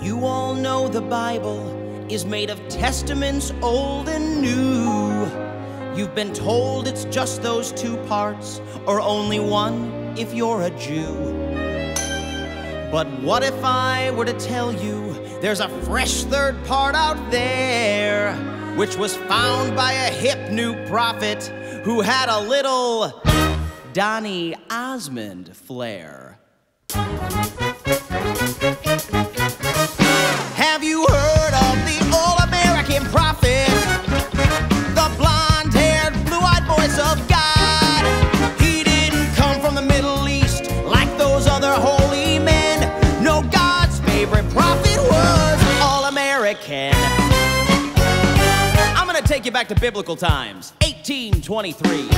You all know the Bible is made of testaments old and new. You've been told it's just those two parts, or only one if you're a Jew. But what if I were to tell you there's a fresh third part out there, which was found by a hip new prophet who had a little Donny Osmond flair? Have you heard of the all-American prophet? The blonde-haired, blue-eyed voice of God. He didn't come from the Middle East like those other holy men. No, God's favorite prophet was all-American. I'm gonna take you back to biblical times, 1823.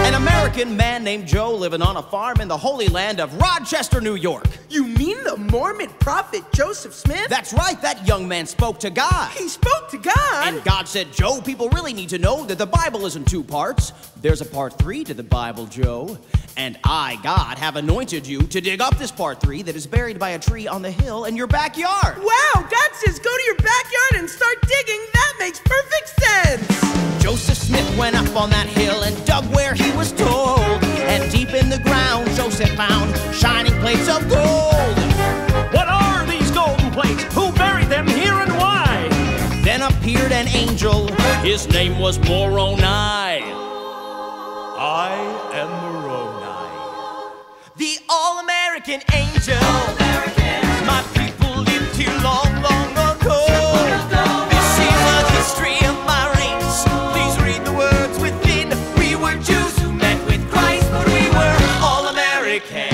An American man named Joe living on a farm in the holy land of Rochester, New York. You mean the Mormon prophet Joseph Smith? That's right, that young man spoke to God. He spoke to God? And God said, Joe, people really need to know that the Bible is in two parts. There's a part 3 to the Bible, Joe. And I, God, have anointed you to dig up this part 3 that is buried by a tree on the hill in your backyard. Wow, God says go to your backyard and start digging. That makes perfect sense. Joseph Smith went up on that hill and dug where he was told. And deep in the ground, Joseph found shining plates of gold. What are these golden plates? Who buried them here and why? Then appeared an angel. His name was Moroni. I am Moroni. The all-American angel. All-American. My people lived here long, long ago. This is the history of my race. Please read the words within. We were Jews who met with Christ, but we were all-American.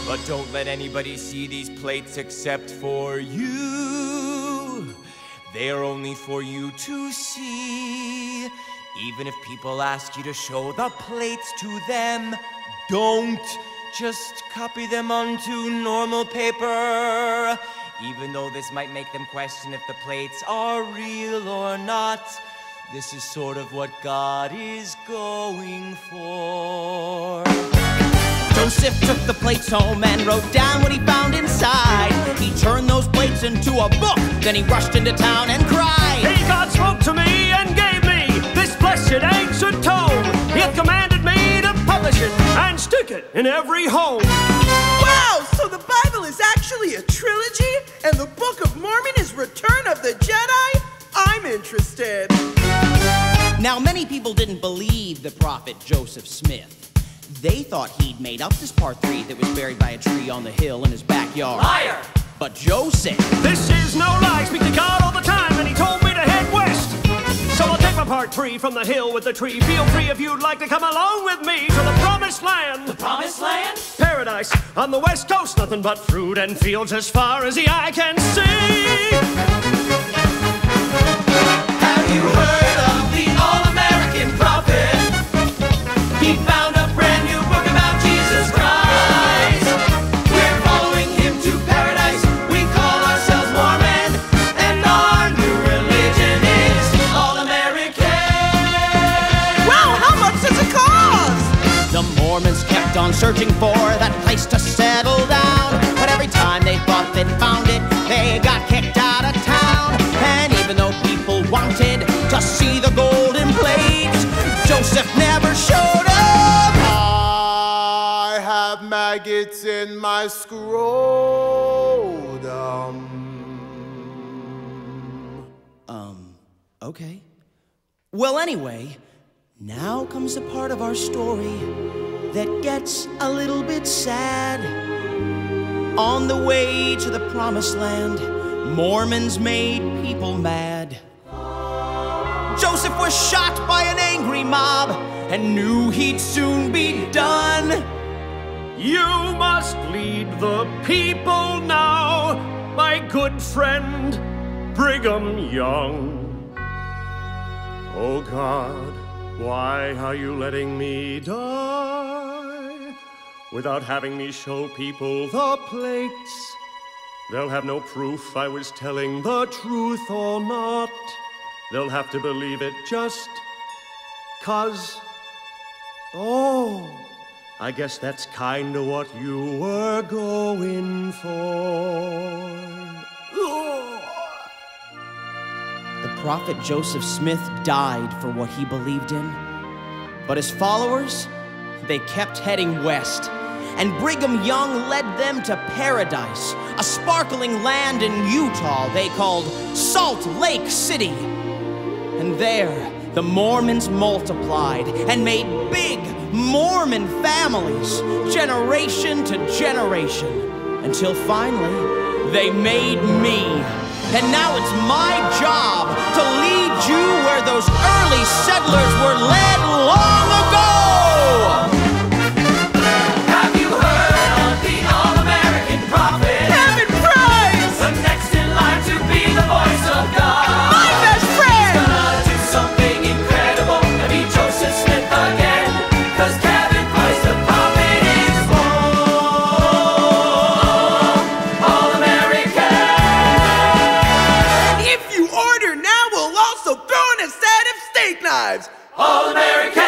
But don't let anybody see these plates except for you. They are only for you to see. Even if people ask you to show the plates to them, don't just copy them onto normal paper. Even though this might make them question if the plates are real or not, this is sort of what God is going for. Joseph took the plates home and wrote down what he found inside. He turned those plates into a book, then he rushed into town and cried. Hey, God spoke to me and gave me this blessed ancient tome. He hath commanded me to publish it and stick it in every home. Wow, so the Bible is actually a trilogy, and the Book of Mormon is Return of the Jedi? I'm interested. Now, many people didn't believe the prophet Joseph Smith. They thought he'd made up this part 3 that was buried by a tree on the hill in his backyard. Liar! But Joe said, This is no lie. I speak to God all the time, and he told me to head west. So I'll take my part 3 from the hill with the tree. Feel free if you'd like to come along with me to the promised land. The promised land? Paradise on the west coast. Nothing but fruit and fields as far as the eye can see. Have you heard of the all-American prophet? He found a brand new book about Jesus Christ. We're following him to paradise. We call ourselves Mormon, and our new religion is all-American. Wow, how much does it cost? The Mormons kept on searching for that place to settle down, but every time they thought they'd found it, they got kicked out of town. And even though people wanted to see the golden plates, Joseph never showed up. I have maggots in my scrotum. Okay. Well, anyway, now comes the part of our story that gets a little bit sad. On the way to the promised land, Mormons made people mad. Joseph was shot by an angry mob and knew he'd soon be done. You must lead the people now, my good friend Brigham Young. Oh God, why are you letting me die without having me show people the plates? They'll have no proof I was telling the truth or not. They'll have to believe it just 'cause. Oh, I guess that's kinda what you were going for. Prophet Joseph Smith died for what he believed in. But his followers, they kept heading west. And Brigham Young led them to paradise, a sparkling land in Utah they called Salt Lake City. And there, the Mormons multiplied and made big Mormon families, generation to generation, until finally, they made me. And now it's my job to lead you where those early settlers were led long ago. Have you heard of the all-American prophet? Heaven praise! The next in line to be the voice of God. My best friend! Gonna do something incredible and be Joseph Smith again. 'Cause Kevin Price the prophet is born. All-American. And if you order now, we'll also throw in a set of steak knives. All-American.